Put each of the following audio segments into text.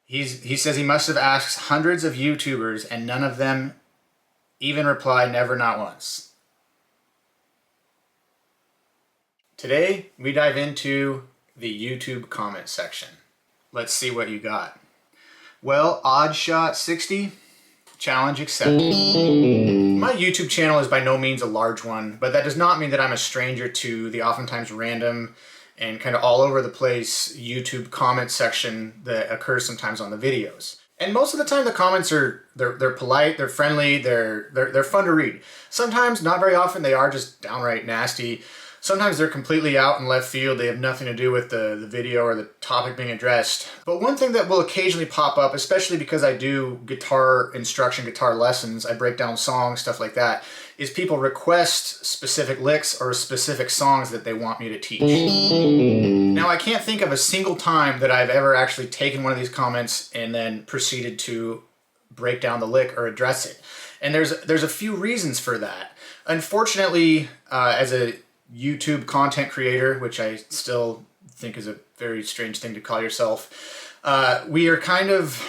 He says he must have asked hundreds of YouTubers and none of them even reply never, not once. Today, we dive into the YouTube comment section. Let's see what you got. Well, Oddshot60, challenge accepted. My YouTube channel is by no means a large one, but that does not mean that I'm a stranger to the oftentimes random and kind of all over the place YouTube comment section that occurs sometimes on the videos. And most of the time the comments they're polite, they're friendly, they're fun to read. Sometimes, not very often, they are just downright nasty. Sometimes they're completely out in left field. They have nothing to do with the video or the topic being addressed. But one thing that will occasionally pop up, especially because I do guitar instruction, guitar lessons, I break down songs, stuff like that, is people request specific licks or specific songs that they want me to teach. Now, I can't think of a single time that I've ever actually taken one of these comments and then proceeded to break down the lick or address it. And there's a few reasons for that. Unfortunately, as a YouTube content creator, which I still think is a very strange thing to call yourself, we are kind of,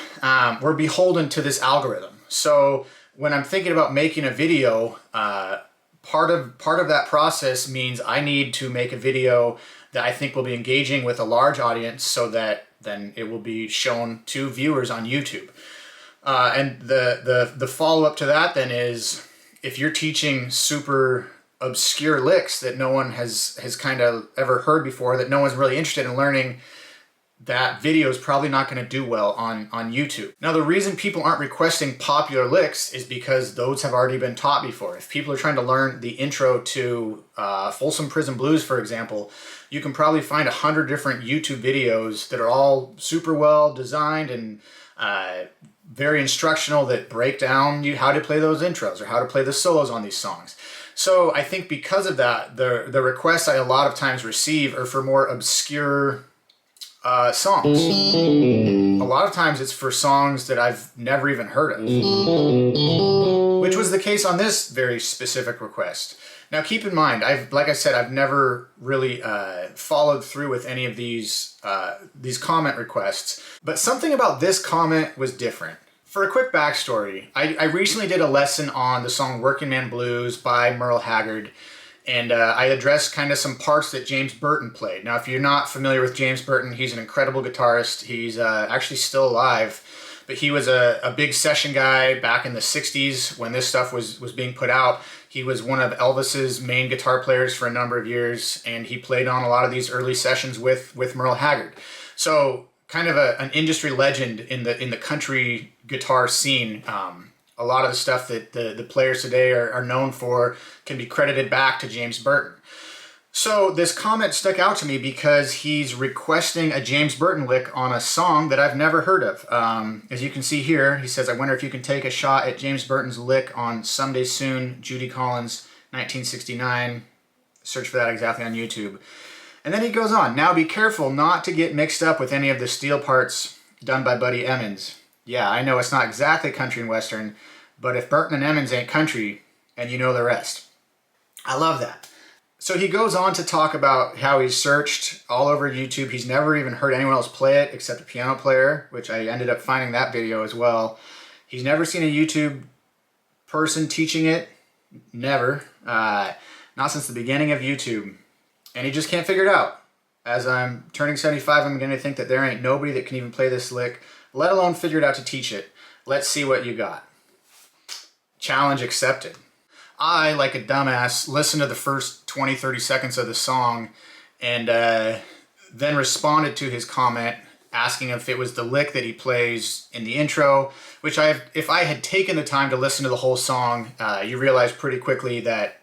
we're beholden to this algorithm. So when I'm thinking about making a video, part of that process means I need to make a video that I think will be engaging with a large audience so that then it will be shown to viewers on YouTube. And the follow-up to that then is, if you're teaching super obscure licks that no one has kind of ever heard before, that no one's really interested in learning, that video is probably not going to do well on YouTube. Now, the reason people aren't requesting popular licks is because those have already been taught before. If people are trying to learn the intro to Folsom Prison Blues, for example, you can probably find 100 different YouTube videos that are all super well designed and very instructional, that break down how to play those intros or how to play the solos on these songs. So I think because of that, the requests I a lot of times receive are for more obscure songs. A lot of times it's for songs that I've never even heard of, which was the case on this very specific request. Now, keep in mind, like I said, I've never really followed through with any of these comment requests, but something about this comment was different. For a quick backstory, I recently did a lesson on the song Working Man Blues by Merle Haggard, and I addressed kind of some parts that James Burton played. Now, if you're not familiar with James Burton, he's an incredible guitarist. He's actually still alive, but he was a big session guy back in the 60s when this stuff was being put out. He was one of Elvis's main guitar players for a number of years, and he played on a lot of these early sessions with Merle Haggard. So kind of an industry legend in the country guitar scene. A lot of the stuff that the players today are known for can be credited back to James Burton. So this comment stuck out to me because he's requesting a James Burton lick on a song that I've never heard of. As you can see here, he says, "I wonder if you can take a shot at James Burton's lick on Someday Soon, Judy Collins, 1969. Search for that exactly on YouTube. And then he goes on, "Now be careful not to get mixed up with any of the steel parts done by Buddy Emmons. Yeah, I know it's not exactly country and western, but if Burton and Emmons ain't country, and you know the rest." I love that. So he goes on to talk about how he's searched all over YouTube. He's never even heard anyone else play it except a piano player, which I ended up finding that video as well. He's never seen a YouTube person teaching it. Never. Not since the beginning of YouTube. And he just can't figure it out. As I'm turning 75, I'm going to think that there ain't nobody that can even play this lick, let alone figure it out to teach it. Let's see what you got. Challenge accepted. I, like a dumbass, listened to the first 20-30 seconds of the song and then responded to his comment asking if it was the lick that he plays in the intro, which if I had taken the time to listen to the whole song, you realize pretty quickly that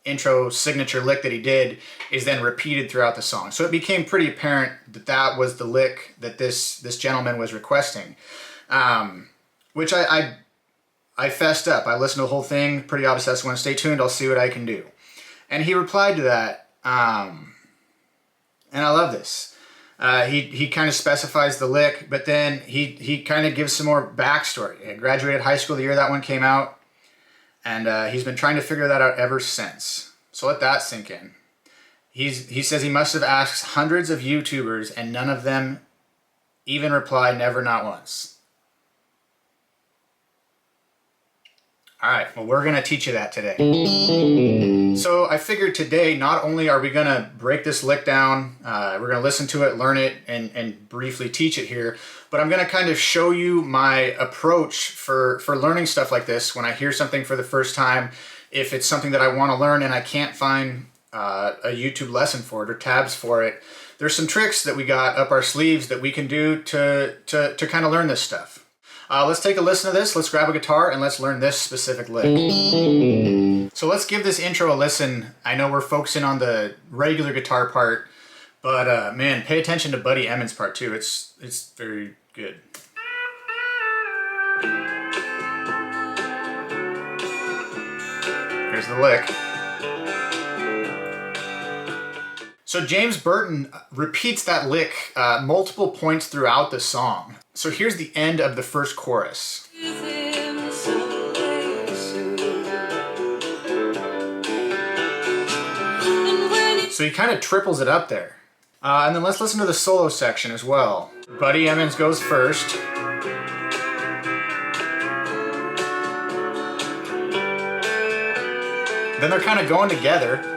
intro signature lick that he did is then repeated throughout the song. So it became pretty apparent that that was the lick that this gentleman was requesting, which I fessed up. I listened to the whole thing, pretty obsessed. I want to stay tuned, I'll see what I can do. And he replied to that, and I love this. He kind of specifies the lick, but then he kind of gives some more backstory. I graduated high school the year that one came out, and he's been trying to figure that out ever since. So let that sink in. He says he must have asked hundreds of YouTubers, and none of them even reply, never, not once. All right, well, we're gonna teach you that today. So I figured today, not only are we gonna break this lick down, we're gonna listen to it, learn it, and briefly teach it here, but I'm gonna kind of show you my approach for learning stuff like this when I hear something for the first time. If it's something that I wanna learn and I can't find a YouTube lesson for it or tabs for it, there's some tricks that we got up our sleeves that we can do to kind of learn this stuff. Let's take a listen to this. Let's grab a guitar and let's learn this specific lick. So let's give this intro a listen. I know we're focusing on the regular guitar part, but man, pay attention to Buddy Emmons' part too. It's very good. Here's the lick. So James Burton repeats that lick multiple points throughout the song. So here's the end of the first chorus. So he kind of triples it up there. And then let's listen to the solo section as well. Buddy Emmons goes first. Then they're kind of going together.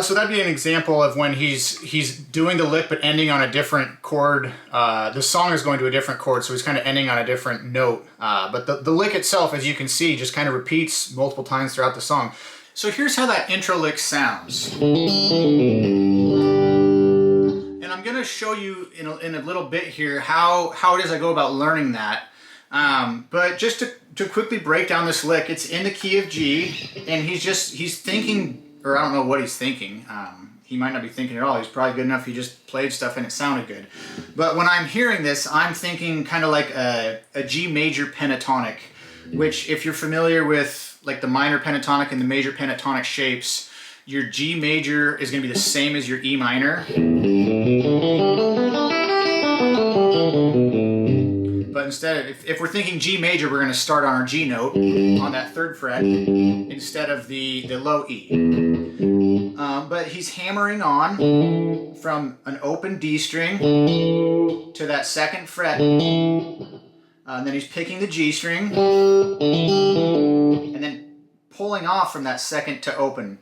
So that'd be an example of when he's doing the lick but ending on a different chord. The song is going to a different chord, so he's kind of ending on a different note. But the lick itself, as you can see, just kind of repeats multiple times throughout the song. So here's how that intro lick sounds. And I'm going to show you in a little bit here how it is I go about learning that. But just to quickly break down this lick, it's in the key of G, and he's thinking, or I don't know what he's thinking. He might not be thinking at all. He's probably good enough he just played stuff and it sounded good. But when I'm hearing this, I'm thinking kind of like a G major pentatonic, which if you're familiar with like the minor pentatonic and the major pentatonic shapes, your G major is going to be the same as your E minor. But instead, if we're thinking G major, we're going to start on our G note on that 3rd fret instead of the low E. But he's hammering on from an open D string to that 2nd fret. And then he's picking the G string and then pulling off from that 2nd to open.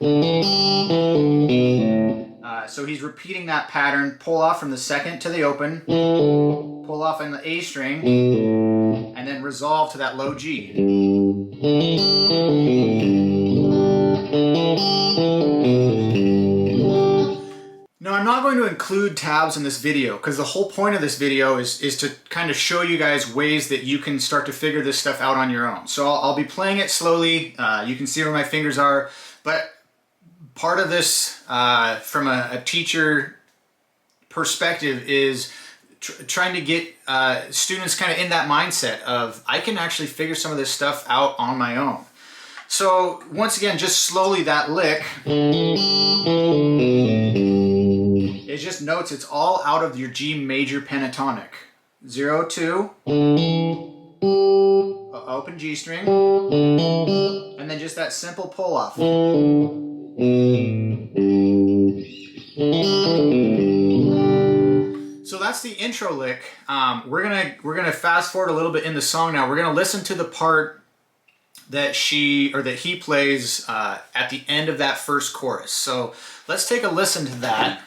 So he's repeating that pattern, pull off from the 2nd to the open, pull off in the A string, and then resolve to that low G. Now I'm not going to include tabs in this video because the whole point of this video is to kind of show you guys ways that you can start to figure this stuff out on your own. So I'll be playing it slowly. You can see where my fingers are, but part of this from a teacher perspective is trying to get students kind of in that mindset of I can actually figure some of this stuff out on my own. So once again, just slowly that lick, it just notes it's all out of your G major pentatonic. 0, 2, open G string, and then just that simple pull off. So that's the intro lick. We're gonna fast forward a little bit in the song now. We're gonna listen to the part that he plays at the end of that first chorus. So let's take a listen to that.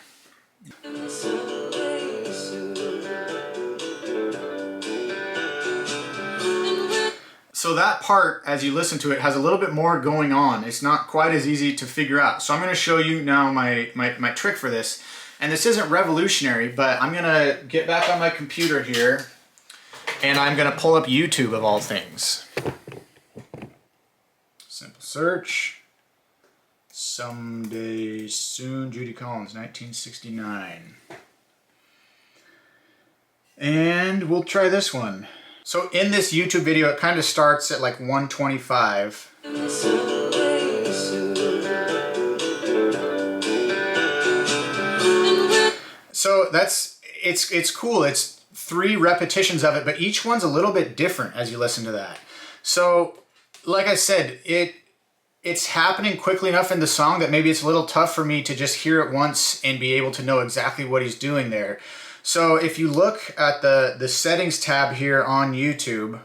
So that part, as you listen to it, has a little bit more going on. It's not quite as easy to figure out. So I'm going to show you now my trick for this. And this isn't revolutionary, but I'm going to get back on my computer here, and I'm going to pull up YouTube of all things. Simple search. Someday Soon, Judy Collins, 1969. And we'll try this one. So in this YouTube video, it kind of starts at like 125. So it's cool. It's 3 repetitions of it, but each one's a little bit different as you listen to that. So, like I said, it's happening quickly enough in the song that maybe it's a little tough for me to just hear it once and be able to know exactly what he's doing there. So if you look at the settings tab here on YouTube,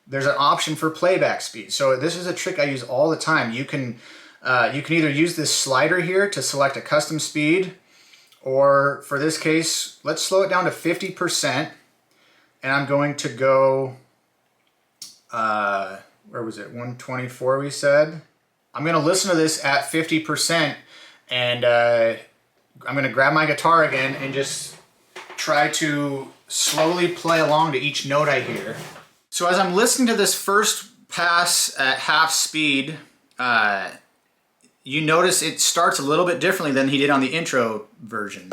there's an option for playback speed. So this is a trick I use all the time. You can either use this slider here to select a custom speed, or for this case, let's slow it down to 50%, and I'm going to go, where was it, 124 we said? I'm going to listen to this at 50%, and I'm going to grab my guitar again and just try to slowly play along to each note I hear. So as I'm listening to this first pass at half speed, you notice it starts a little bit differently than he did on the intro version.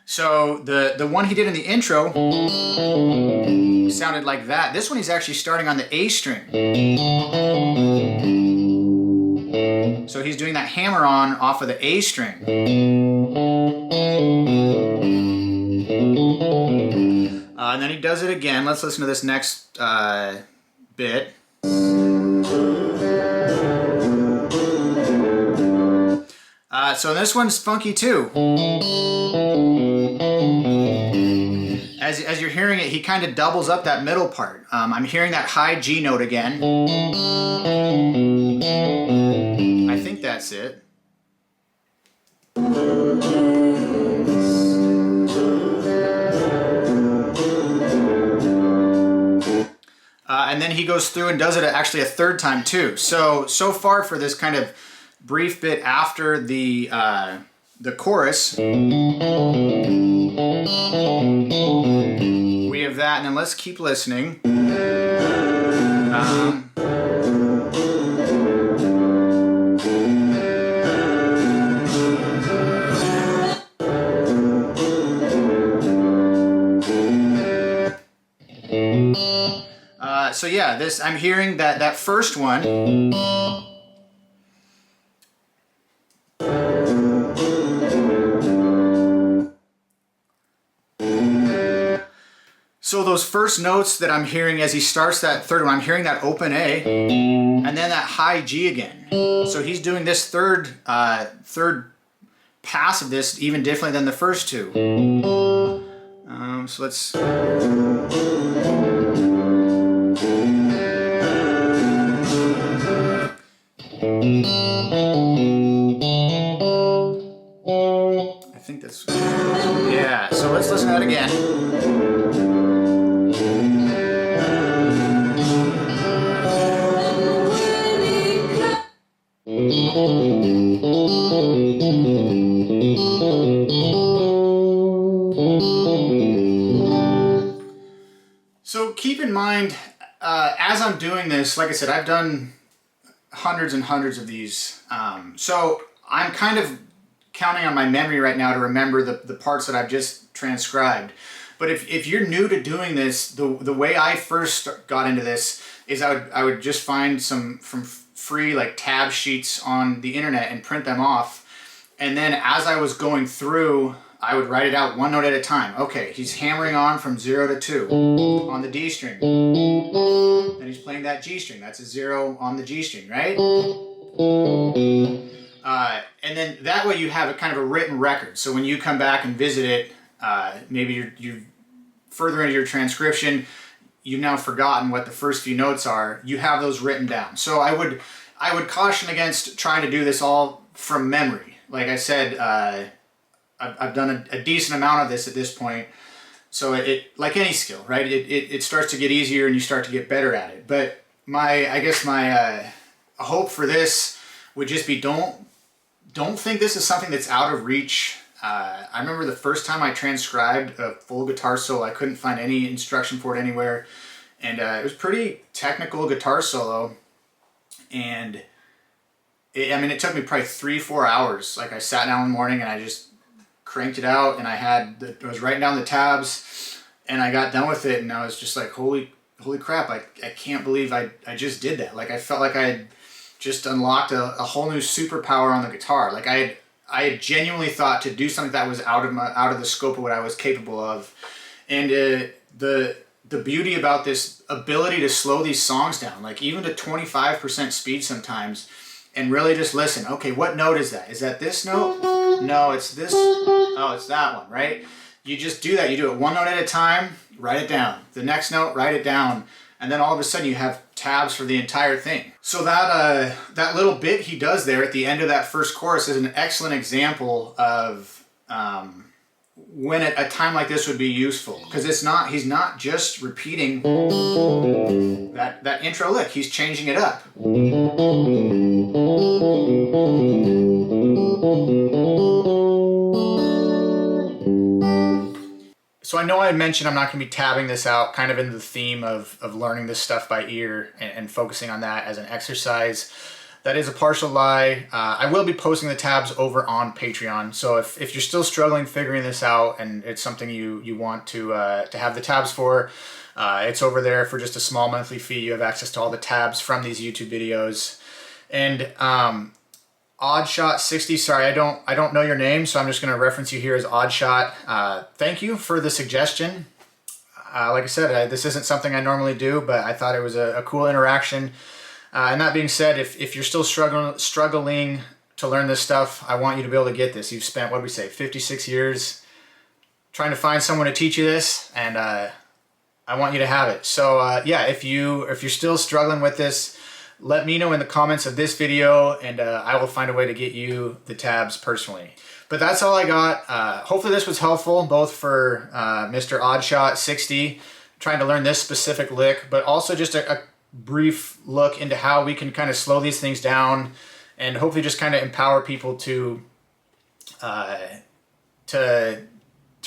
So the one he did in the intro sounded like that. This one he's actually starting on the A string. So he's doing that hammer-on off of the A string. And then he does it again. Let's listen to this next bit. So this one's funky too. As you're hearing it, he kind of doubles up that middle part. I'm hearing that high G note again. I think that's it. And then he goes through and does it actually a third time too. So far for this kind of brief bit after the chorus, we have that, and then let's keep listening. So yeah, this, I'm hearing that first one. So those first notes that I'm hearing as he starts that third one, I'm hearing that open A, and then that high G again. So he's doing this third pass of this even differently than the first two. So let's... I think that's... Yeah, so let's listen to that again. So keep in mind, as I'm doing this, like I said, I've done hundreds and hundreds of these. So I'm kind of counting on my memory right now to remember the parts that I've just transcribed. But if you're new to doing this, the way I first got into this is I would just find some from free like tab sheets on the internet and print them off. And then as I was going through, I would write it out one note at a time. Okay, he's hammering on from 0 to 2 on the D string. Then he's playing that G string. That's a 0 on the G string, right? And then that way you have a kind of a written record. So when you come back and visit it, maybe you're further into your transcription, you've now forgotten what the first few notes are. You have those written down. So I would caution against trying to do this all from memory. Like I said, I've done a decent amount of this at this point. So it like any skill, right? It starts to get easier and you start to get better at it. But I guess my hope for this would just be don't think this is something that's out of reach. I remember the first time I transcribed a full guitar solo, I couldn't find any instruction for it anywhere. And it was pretty technical guitar solo. And it took me probably 3-4 hours. Like I sat down in the morning and I just cranked it out, and I was writing down the tabs, and I got done with it, and I was just like, holy crap, I can't believe I just did that. Like I felt like I just unlocked a whole new superpower on the guitar. Like I had genuinely thought to do something that was out of the scope of what I was capable of. And the beauty about this ability to slow these songs down, like even to 25% speed sometimes, and really just listen. Okay, what note is that? Is that this note? No, it's this. Oh, it's that one, right? You just do that. You do it one note at a time, write it down. The next note, write it down. And then all of a sudden you have tabs for the entire thing. So that little bit he does there at the end of that first chorus is an excellent example of when a time like this would be useful. Because he's not just repeating that intro lick, he's changing it up. So I know I mentioned I'm not going to be tabbing this out, kind of in the theme of learning this stuff by ear and focusing on that as an exercise. That is a partial lie. I will be posting the tabs over on Patreon. So if you're still struggling figuring this out and it's something you want to have the tabs for, it's over there for just a small monthly fee. You have access to all the tabs from these YouTube videos. And Oddshot60, sorry, I don't know your name, so I'm just going to reference you here as Oddshot. Thank you for the suggestion. Like I said, this isn't something I normally do, but I thought it was a cool interaction. And that being said, if you're still struggling to learn this stuff, I want you to be able to get this. You've spent, what did we say, 56 years trying to find someone to teach you this, and I want you to have it. So yeah, if you're still struggling with this, let me know in the comments of this video, and I will find a way to get you the tabs personally. But that's all I got. Hopefully this was helpful, both for Mr. Oddshot60, trying to learn this specific lick, but also just a brief look into how we can kind of slow these things down and hopefully just kind of empower people to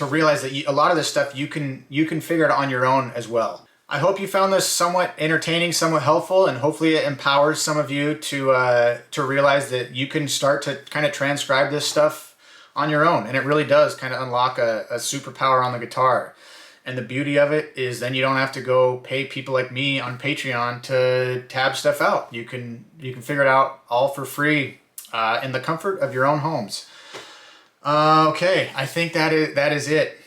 realize that a lot of this stuff you can figure it out on your own as well. I hope you found this somewhat entertaining, somewhat helpful, and hopefully it empowers some of you to realize that you can start to kind of transcribe this stuff on your own, and it really does kind of unlock a superpower on the guitar. And the beauty of it is then you don't have to go pay people like me on Patreon to tab stuff out. You can figure it out all for free in the comfort of your own homes. Okay, I think that is it.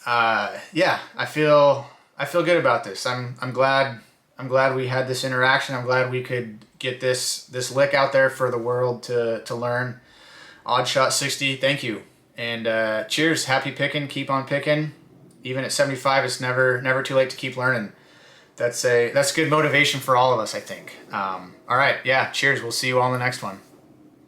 Yeah, I feel good about this. I'm glad we had this interaction. I'm glad we could get this lick out there for the world to learn. Oddshot60, thank you. And cheers, happy picking, keep on picking. Even at 75, it's never too late to keep learning. That's good motivation for all of us, I think. All right, yeah, cheers. We'll see you all in the next one.